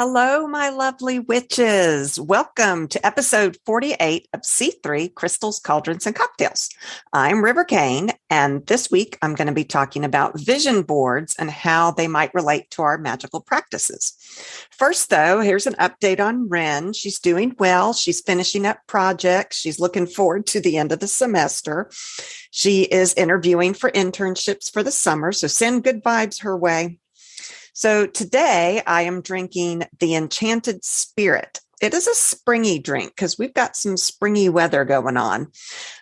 Hello, my lovely witches. Welcome to episode 48 of C3 Crystals, Cauldrons, and Cocktails. I'm River Kane, and this week I'm going to be talking about vision boards and how they might relate to our magical practices. First, though, here's an update on Ren. She's doing well. She's finishing up projects. She's looking forward to the end of the semester. She is interviewing for internships for the summer, so send good vibes her way. So today I am drinking the Enchanted Spirit. It is a springy drink because we've got some springy weather going on.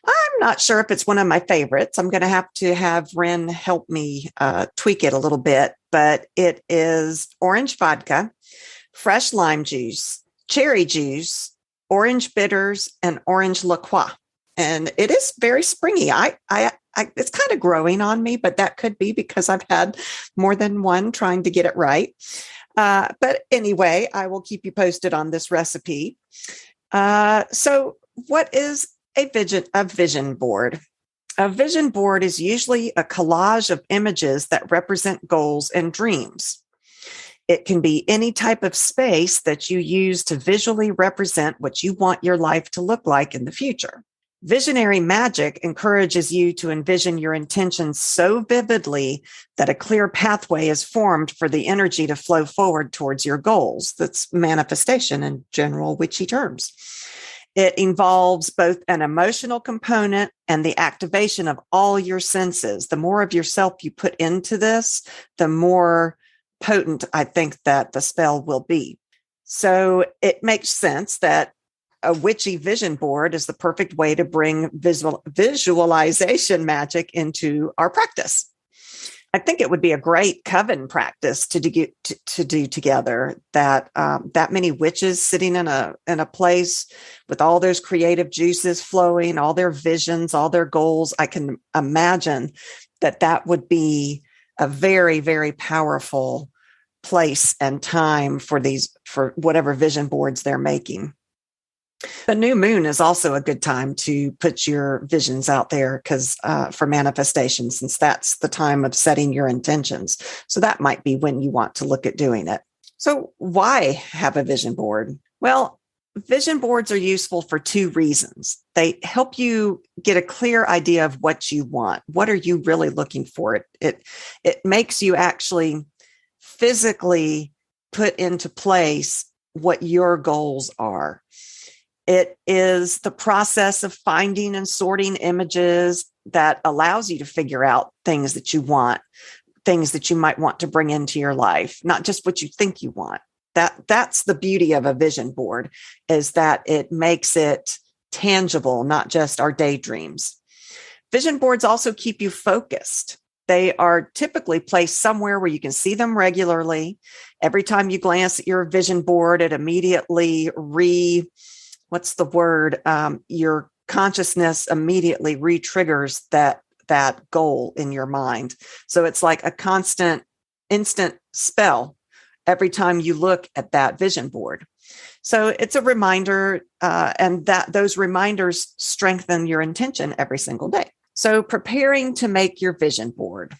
I'm not sure if it's one of my favorites. I'm going to have Ren help me tweak it a little bit, but it is orange vodka, fresh lime juice, cherry juice, orange bitters, and orange liqueur. And it is very springy. It's kind of growing on me, but that could be because I've had more than one trying to get it right. But anyway, I will keep you posted on this recipe. So what is a vision board? A vision board is usually a collage of images that represent goals and dreams. It can be any type of space that you use to visually represent what you want your life to look like in the future. Visionary magic encourages you to envision your intentions so vividly that a clear pathway is formed for the energy to flow forward towards your goals. That's manifestation in general witchy terms. It involves both an emotional component and the activation of all your senses. The more of yourself you put into this, the more potent I think that the spell will be. So it makes sense that a witchy vision board is the perfect way to bring visualization magic into our practice. I think it would be a great coven practice to do together. That many witches sitting in a place with all those creative juices flowing, all their visions, all their goals. I can imagine that would be a very, very powerful place and time for whatever vision boards they're making. The new moon is also a good time to put your visions out there because for manifestation, since that's the time of setting your intentions. So that might be when you want to look at doing it. So why have a vision board? Well, vision boards are useful for two reasons. They help you get a clear idea of what you want. What are you really looking for? It makes you actually physically put into place what your goals are. It is the process of finding and sorting images that allows you to figure out things that you want, things that you might want to bring into your life, not just what you think you want. That's the beauty of a vision board, is that it makes it tangible, not just our daydreams. Vision boards also keep you focused. They are typically placed somewhere where you can see them regularly. Every time you glance at your vision board, it immediately your consciousness immediately re-triggers that goal in your mind. So it's like a constant, instant spell every time you look at that vision board. So it's a reminder, and that those reminders strengthen your intention every single day. So preparing to make your vision board,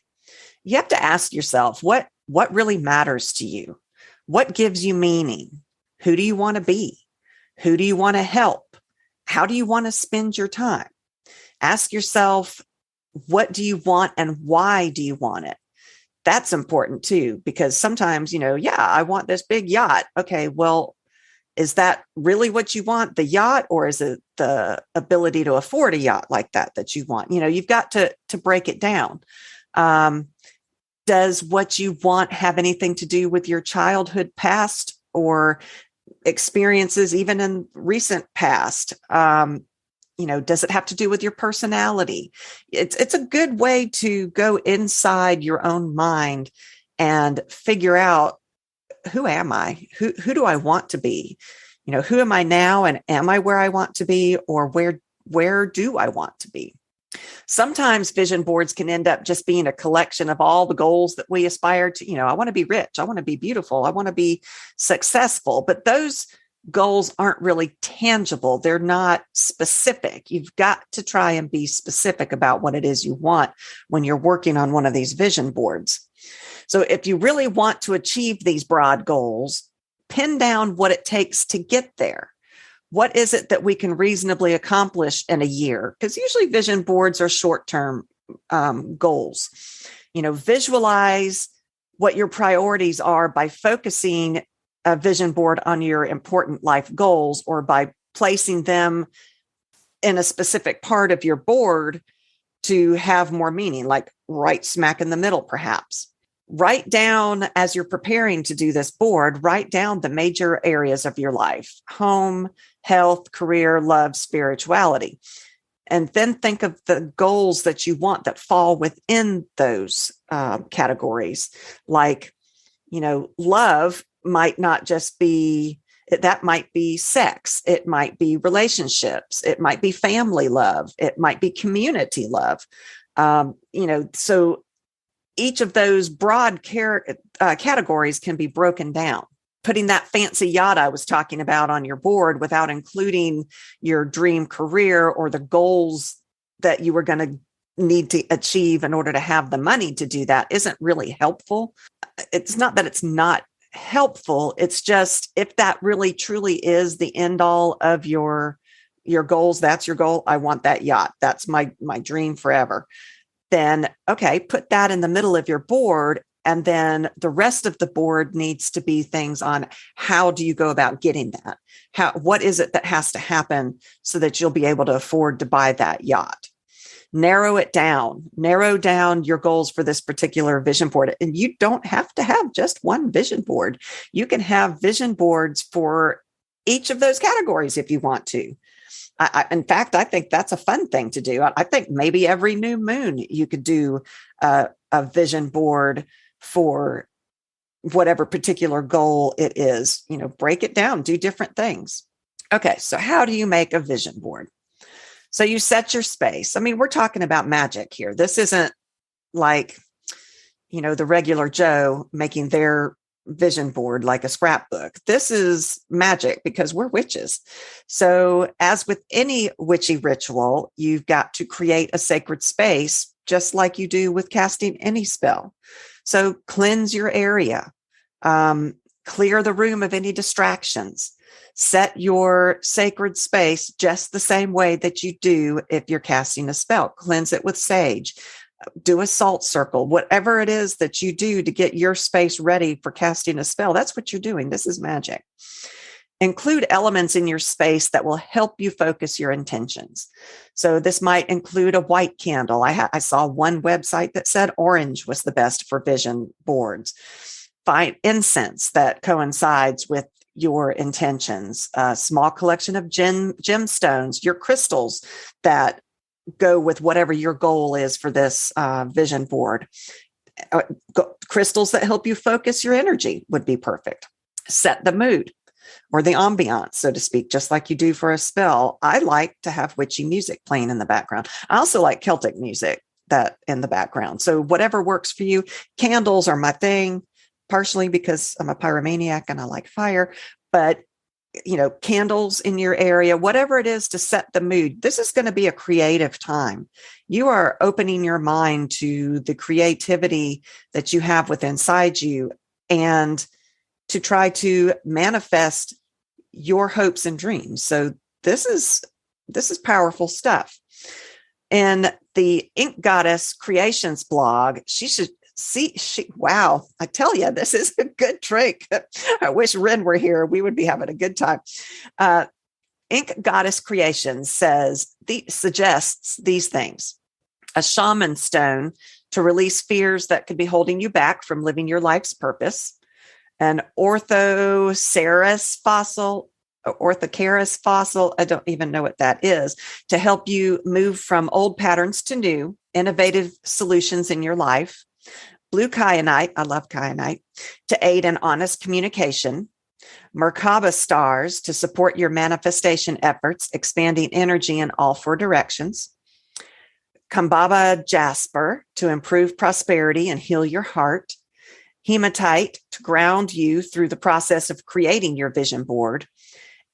you have to ask yourself, what really matters to you? What gives you meaning? Who do you want to be? Who do you want to help? How do you want to spend your time? Ask yourself, what do you want and why do you want it? That's important too, because sometimes, I want this big yacht. Okay, well, is that really what you want, the yacht, or is it the ability to afford a yacht like that you want? You've got to break it down. Does what you want have anything to do with your childhood past or experiences even in recent past? Does it have to do with your personality? It's a good way to go inside your own mind and figure out, who am I? Who do I want to be? Who am I now? And am I where I want to be, or where do I want to be? Sometimes vision boards can end up just being a collection of all the goals that we aspire to. I want to be rich. I want to be beautiful. I want to be successful. But those goals aren't really tangible. They're not specific. You've got to try and be specific about what it is you want when you're working on one of these vision boards. So if you really want to achieve these broad goals, pin down what it takes to get there. What is it that we can reasonably accomplish in a year? Because usually vision boards are short-term goals. Visualize what your priorities are by focusing a vision board on your important life goals, or by placing them in a specific part of your board to have more meaning, like right smack in the middle, perhaps. Write down, as you're preparing to do this board, write down the major areas of your life: home, health, career, love, spirituality. And then think of the goals that you want that fall within those categories. Like, love might not just be, that might be sex. It might be relationships. It might be family love. It might be community love. So each of those broad categories can be broken down. Putting that fancy yacht I was talking about on your board without including your dream career or the goals that you were going to need to achieve in order to have the money to do that isn't really helpful. It's not that it's not helpful. It's just, if that really truly is the end all of your goals, that's your goal. I want that yacht. That's my dream forever. Then, okay, put that in the middle of your board. And then the rest of the board needs to be things on how do you go about getting that? What is it that has to happen so that you'll be able to afford to buy that yacht? Narrow it down. Narrow down your goals for this particular vision board. And you don't have to have just one vision board. You can have vision boards for each of those categories if you want to. In fact, I think that's a fun thing to do. I think maybe every new moon you could do a vision board for whatever particular goal it is. Break it down, do different things. Okay, so how do you make a vision board? So you set your space. I mean, we're talking about Magick here. This isn't like, the regular Joe making their vision board like a scrapbook. This is Magick because we're witches. So as with any witchy ritual, you've got to create a sacred space, just like you do with casting any spell. So cleanse your area, clear the room of any distractions, set your sacred space just the same way that you do if you're casting a spell. Cleanse it with sage. Do a salt circle, whatever it is that you do to get your space ready for casting a spell. That's what you're doing. This is Magick. Include elements in your space that will help you focus your intentions. So this might include a white candle. I saw one website that said orange was the best for vision boards. Find incense that coincides with your intentions. A small collection of gemstones, your crystals that go with whatever your goal is for this vision board. Crystals that help you focus your energy would be perfect. Set the mood or the ambiance, so to speak, just like you do for a spell. I like to have witchy music playing in the background. I also like Celtic music that in the background. So whatever works for you. Candles are my thing, partially because I'm a pyromaniac and I like fire, but candles in your area, whatever it is to set the mood. This is going to be a creative time. You are opening your mind to the creativity that you have within inside you and to try to manifest your hopes and dreams. So this is powerful stuff. In the Ink Goddess Creations blog, wow, I tell you, this is a good trick. I wish Ren were here. We would be having a good time. Ink Goddess Creations suggests these things: a shaman stone to release fears that could be holding you back from living your life's purpose, an orthoceras fossil, I don't even know what that is, to help you move from old patterns to new, innovative solutions in your life. Blue kyanite, I love kyanite, to aid in honest communication. Merkaba stars to support your manifestation efforts, expanding energy in all four directions. Kambaba jasper to improve prosperity and heal your heart. Hematite to ground you through the process of creating your vision board.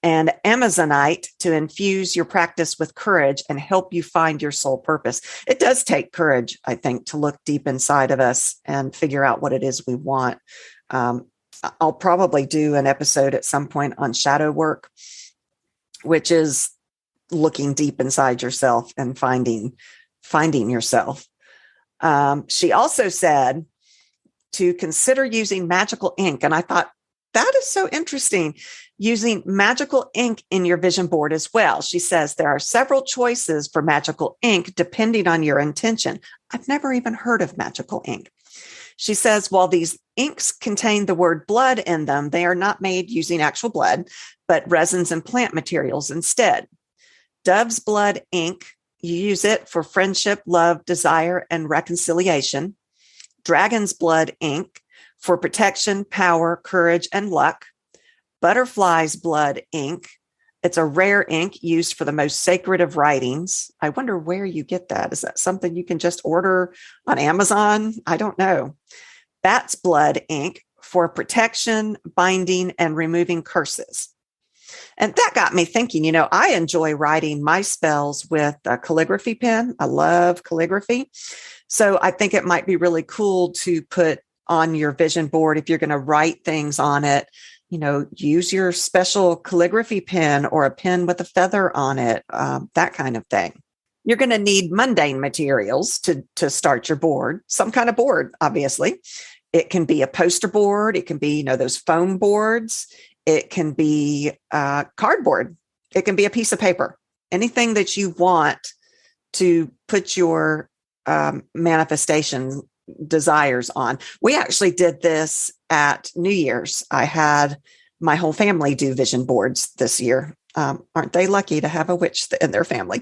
And Amazonite to infuse your practice with courage and help you find your soul purpose. It does take courage, I think, to look deep inside of us and figure out what it is we want. I'll probably do an episode at some point on shadow work, which is looking deep inside yourself and finding yourself. She also said to consider using magical ink. And I thought, that is so interesting, using magical ink in your vision board as well. She says there are several choices for magical ink depending on your intention. I've never even heard of magical ink. She says, while these inks contain the word blood in them, they are not made using actual blood, but resins and plant materials instead. Dove's blood ink, you use it for friendship, love, desire, and reconciliation. Dragon's blood ink for protection, power, courage, and luck. Butterfly's blood ink. It's a rare ink used for the most sacred of writings. I wonder where you get that. Is that something you can just order on Amazon? I don't know. Bat's blood ink for protection, binding, and removing curses. And that got me thinking, I enjoy writing my spells with a calligraphy pen. I love calligraphy. So I think it might be really cool to put on your vision board, if you're going to write things on it, use your special calligraphy pen or a pen with a feather on it, that kind of thing. You're going to need mundane materials to start your board, some kind of board, obviously. It can be a poster board. It can be, those foam boards. It can be cardboard. It can be a piece of paper, anything that you want to put your manifestation desires on. We actually did this at New Year's. I had my whole family do vision boards this year. Aren't they lucky to have a witch in their family?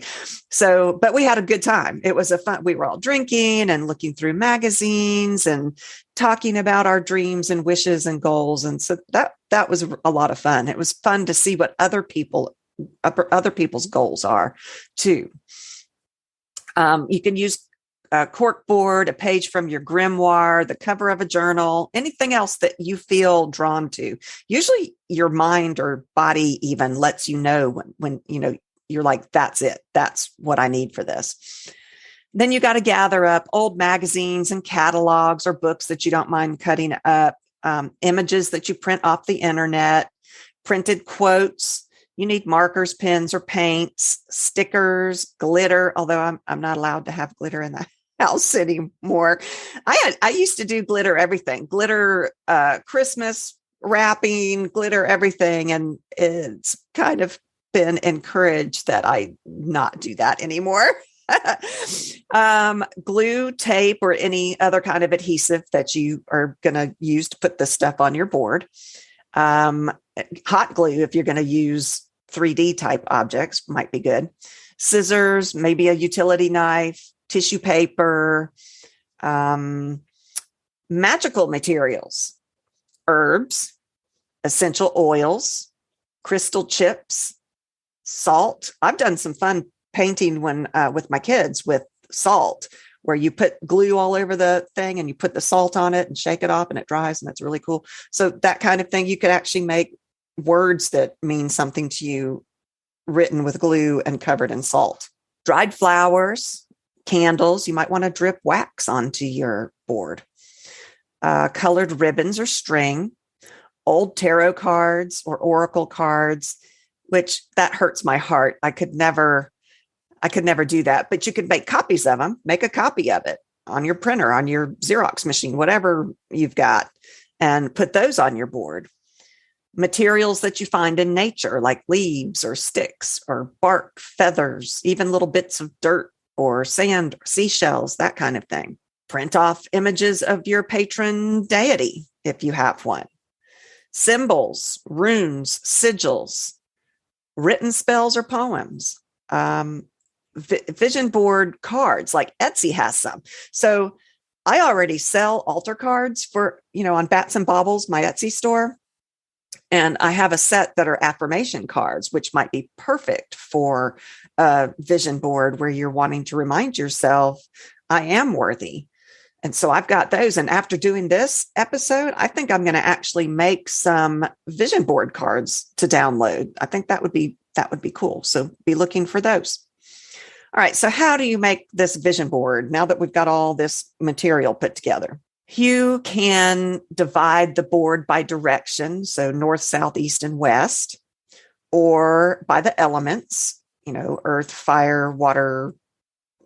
So, but we had a good time. It was we were all drinking and looking through magazines and talking about our dreams and wishes and goals. And so that was a lot of fun. It was fun to see what other people's goals are too. You can use a cork board, a page from your grimoire, the cover of a journal, anything else that you feel drawn to. Usually your mind or body even lets you know when you're like, that's it. That's what I need for this. Then you got to gather up old magazines and catalogs or books that you don't mind cutting up, images that you print off the internet, printed quotes. You need markers, pens, or paints, stickers, glitter, although I'm not allowed to have glitter in the house anymore. I used to do glitter everything, glitter Christmas wrapping, glitter everything, and it's kind of been encouraged that I not do that anymore. Glue, tape, or any other kind of adhesive that you are going to use to put this stuff on your board. Hot glue, if you're going to use 3D type objects, might be good. Scissors, maybe a utility knife, tissue paper, magical materials, herbs, essential oils, crystal chips, salt. I've done some fun painting with my kids with salt, where you put glue all over the thing and you put the salt on it and shake it off and it dries, and that's really cool. So that kind of thing, you could actually make words that mean something to you written with glue and covered in salt. Dried flowers, candles, you might want to drip wax onto your board. Colored ribbons or string, old tarot cards or oracle cards, which that hurts my heart. I could never do that, but you could make copies of them, make a copy of it on your printer, on your Xerox machine, whatever you've got, and put those on your board. Materials that you find in nature, like leaves or sticks or bark, feathers, even little bits of dirt or sand, seashells, that kind of thing. Print off images of your patron deity, if you have one. Symbols, runes, sigils, written spells or poems. Vision board cards, like Etsy has some. So I already sell altar cards for, on Bats and Baubles, my Etsy store. And I have a set that are affirmation cards, which might be perfect for a vision board where you're wanting to remind yourself, I am worthy. And so I've got those. And after doing this episode, I think I'm going to actually make some vision board cards to download. I think that would be cool. So be looking for those. All right. So how do you make this vision board now that we've got all this material put together? You can divide the board by direction, so north, south, east, and west, or by the elements, earth, fire, water,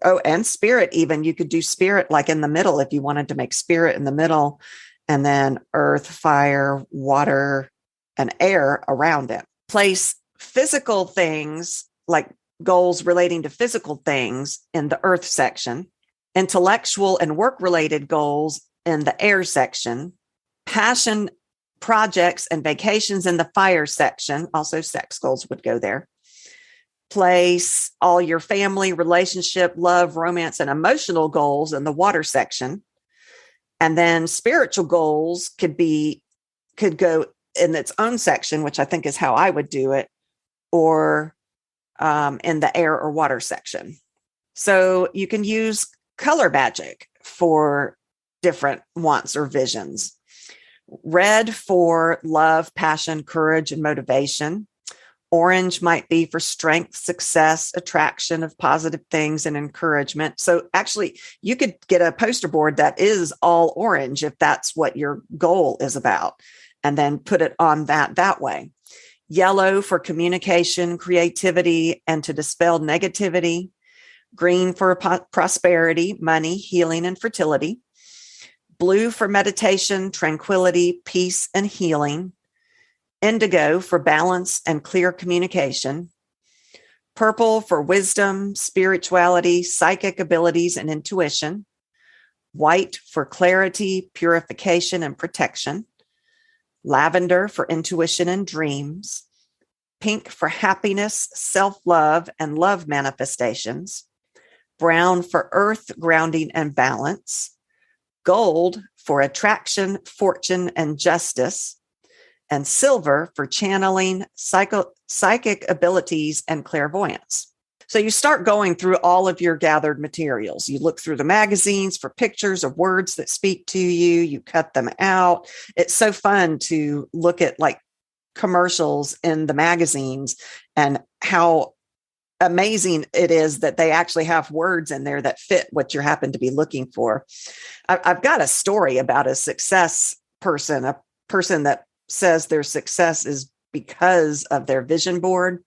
and spirit even. You could do spirit like in the middle if you wanted to make spirit in the middle, and then earth, fire, water, and air around it. Place physical things like goals relating to physical things in the earth section, intellectual and work-related goals in the air section, passion, projects, and vacations in the fire section. Also, sex goals would go there. Place all your family, relationship, love, romance, and emotional goals in the water section. And then spiritual goals could go in its own section, which I think is how I would do it, or in the air or water section. So you can use color magic for different wants or visions. Red for love, passion, courage, and motivation. Orange might be for strength, success, attraction of positive things, and encouragement. So actually, you could get a poster board that is all orange if that's what your goal is about, and then put it on that way. Yellow for communication, creativity, and to dispel negativity. Green for prosperity, money, healing, and fertility. Blue for meditation, tranquility, peace, and healing. Indigo for balance and clear communication. Purple for wisdom, spirituality, psychic abilities, and intuition. White for clarity, purification, and protection. Lavender for intuition and dreams. Pink for happiness, self-love, and love manifestations. Brown for earth, grounding, and balance. Gold for attraction, fortune, and justice. And silver for channeling, psychic abilities, and clairvoyance. So you start going through all of your gathered materials. You look through the magazines for pictures of words that speak to you. You cut them out. It's so fun to look at like commercials in the magazines and how amazing it is that they actually have words in there that fit what you happen to be looking for. I've got a story about a success person, a person that says their success is because of their vision board.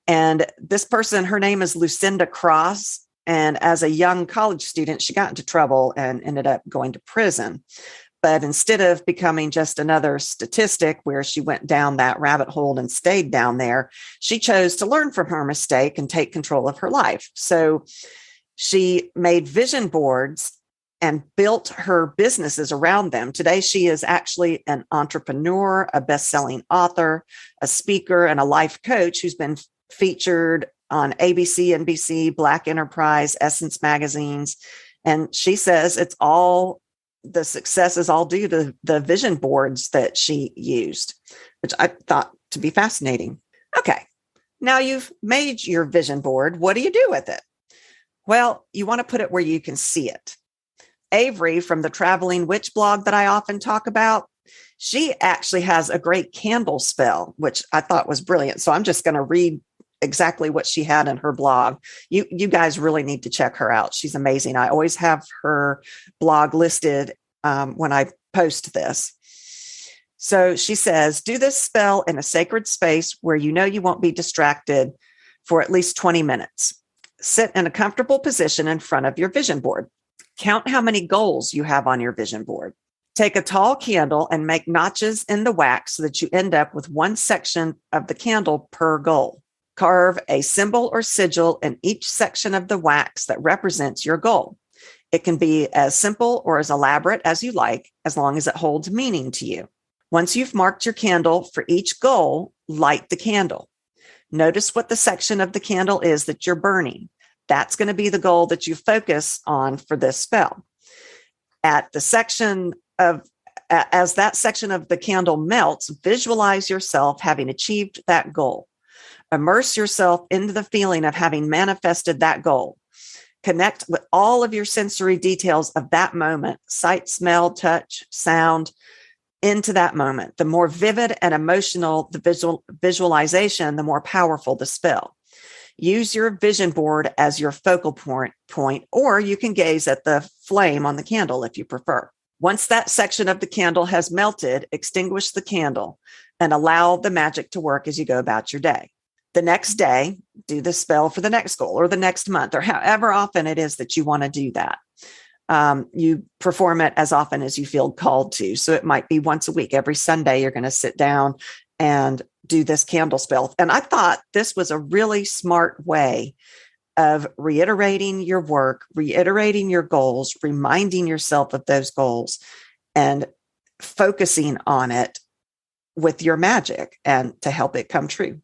And this person, her name is Lucinda Cross. And as a young college student, she got into trouble and ended up going to prison. But instead of becoming just another statistic where she went down that rabbit hole and stayed down there, she chose to learn from her mistake and take control of her life. So she made vision boards and built her businesses around them. Today, she is actually an entrepreneur, a best-selling author, a speaker, and a life coach who's been featured on ABC, NBC, Black Enterprise, Essence magazines. And she says the success is all due to the vision boards that she used, which I thought to be fascinating. Okay, now you've made your vision board. What do you do with it? Well, you want to put it where you can see it. Avery from the Traveling Witch blog that I often talk about, she actually has a great candle spell, which I thought was brilliant. So I'm just going to read exactly what she had in her blog. You guys really need to check her out. She's amazing. I always have her blog listed when I post this. So she says, do this spell in a sacred space where you know you won't be distracted for at least 20 minutes. Sit in a comfortable position in front of your vision board. Count how many goals you have on your vision board. Take a tall candle and make notches in the wax so that you end up with one section of the candle per goal. Carve a symbol or sigil in each section of the wax that represents your goal. It can be as simple or as elaborate as you like, as long as it holds meaning to you. Once you've marked your candle for each goal, light the candle. Notice what the section of the candle is that you're burning. That's going to be the goal that you focus on for this spell. As that section of the candle melts, visualize yourself having achieved that goal. Immerse yourself into the feeling of having manifested that goal. Connect with all of your sensory details of that moment, sight, smell, touch, sound, into that moment. The more vivid and emotional the visualization, the more powerful the spell. Use your vision board as your focal point, or you can gaze at the flame on the candle if you prefer. Once that section of the candle has melted, extinguish the candle and allow the magic to work as you go about your day. The next day, do the spell for the next goal or the next month or however often it is that you want to do that. You perform it as often as you feel called to. So it might be once a week. Every Sunday, you're going to sit down and do this candle spell. And I thought this was a really smart way of reiterating your work, reiterating your goals, reminding yourself of those goals, and focusing on it with your magic and to help it come true.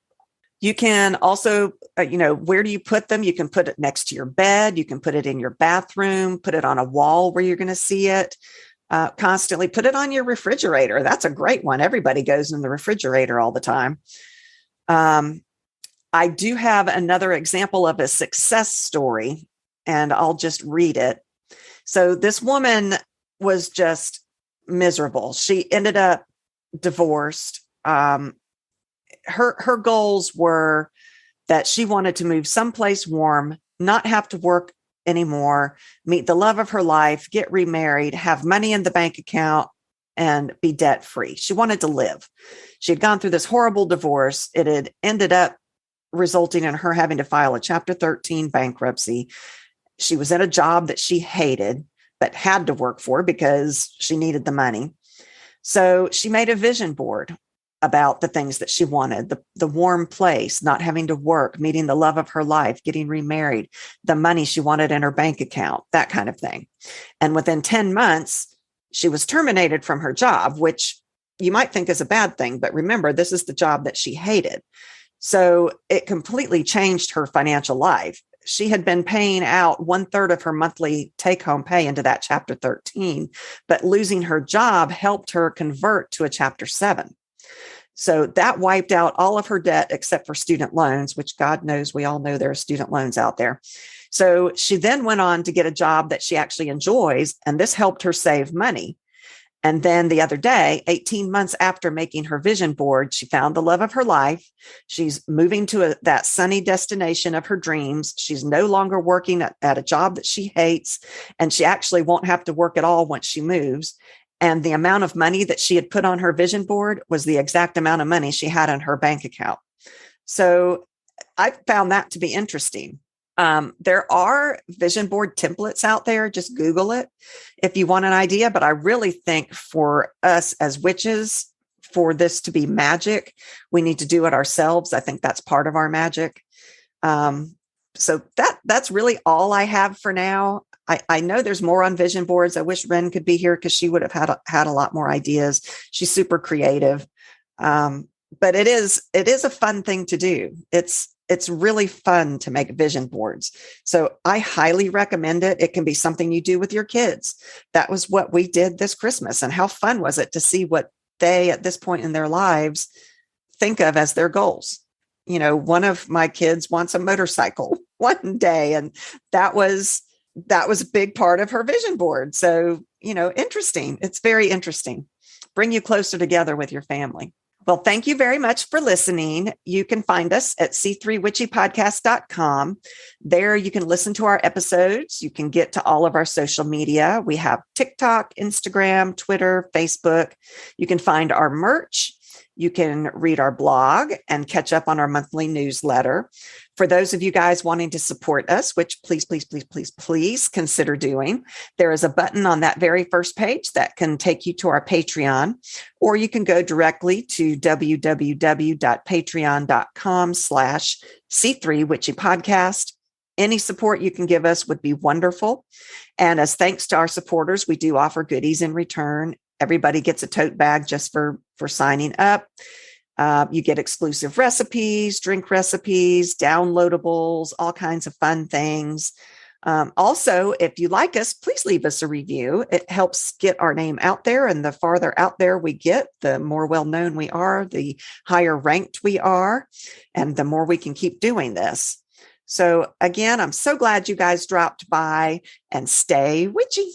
You can also, where do you put them? You can put it next to your bed. You can put it in your bathroom, put it on a wall where you're going to see it constantly. Put it on your refrigerator. That's a great one. Everybody goes in the refrigerator all the time. I do have another example of a success story, and I'll just read it. So this woman was just miserable. She ended up divorced. Her goals were that she wanted to move someplace warm, not have to work anymore, meet the love of her life, get remarried, have money in the bank account, and be debt free. She wanted to live. She had gone through this horrible divorce. It had ended up resulting in her having to file a Chapter 13 bankruptcy. She was in a job that she hated, but had to work for because she needed the money. So she made a vision board about the things that she wanted, the warm place, not having to work, meeting the love of her life, getting remarried, the money she wanted in her bank account, that kind of thing. And within 10 months, she was terminated from her job, which you might think is a bad thing. But remember, this is the job that she hated. So it completely changed her financial life. She had been paying out 1/3 of her monthly take-home pay into that Chapter 13, but losing her job helped her convert to a Chapter 7. So that wiped out all of her debt except for student loans, which God knows, we all know there are student loans out there. So she then went on to get a job that she actually enjoys, and this helped her save money. And then the other day, 18 months after making her vision board, she found the love of her life. She's moving to that sunny destination of her dreams. She's no longer working at a job that she hates, and she actually won't have to work at all once she moves. And the amount of money that she had put on her vision board was the exact amount of money she had in her bank account. So I found that to be interesting. There are vision board templates out there. Just Google it if you want an idea. But I really think for us as witches, for this to be magic, we need to do it ourselves. I think that's part of our magic. So that's really all I have for now. I know there's more on vision boards. I wish Ren could be here because she would have had a lot more ideas. She's super creative. But it is a fun thing to do. It's really fun to make vision boards. So I highly recommend it. It can be something you do with your kids. That was what we did this Christmas. And how fun was it to see what they, at this point in their lives, think of as their goals? One of my kids wants a motorcycle one day, and that was a big part of her vision board. So, interesting. It's very interesting. Bring you closer together with your family. Well, thank you very much for listening. You can find us at c3witchypodcast.com. There you can listen to our episodes. You can get to all of our social media. We have TikTok, Instagram, Twitter, Facebook. You can find our merch. You can read our blog and catch up on our monthly newsletter. For those of you guys wanting to support us, which please consider doing, there is a button on that very first page that can take you to our Patreon, or you can go directly to www.patreon.com/C3witchypodcast. Any support you can give us would be wonderful. And as thanks to our supporters, we do offer goodies in return. Everybody gets a tote bag just for signing up. You get exclusive recipes, drink recipes, downloadables, all kinds of fun things. Also, if you like us, please leave us a review. It helps get our name out there. And the farther out there we get, the more well-known we are, the higher ranked we are, and the more we can keep doing this. So again, I'm so glad you guys dropped by, and stay witchy.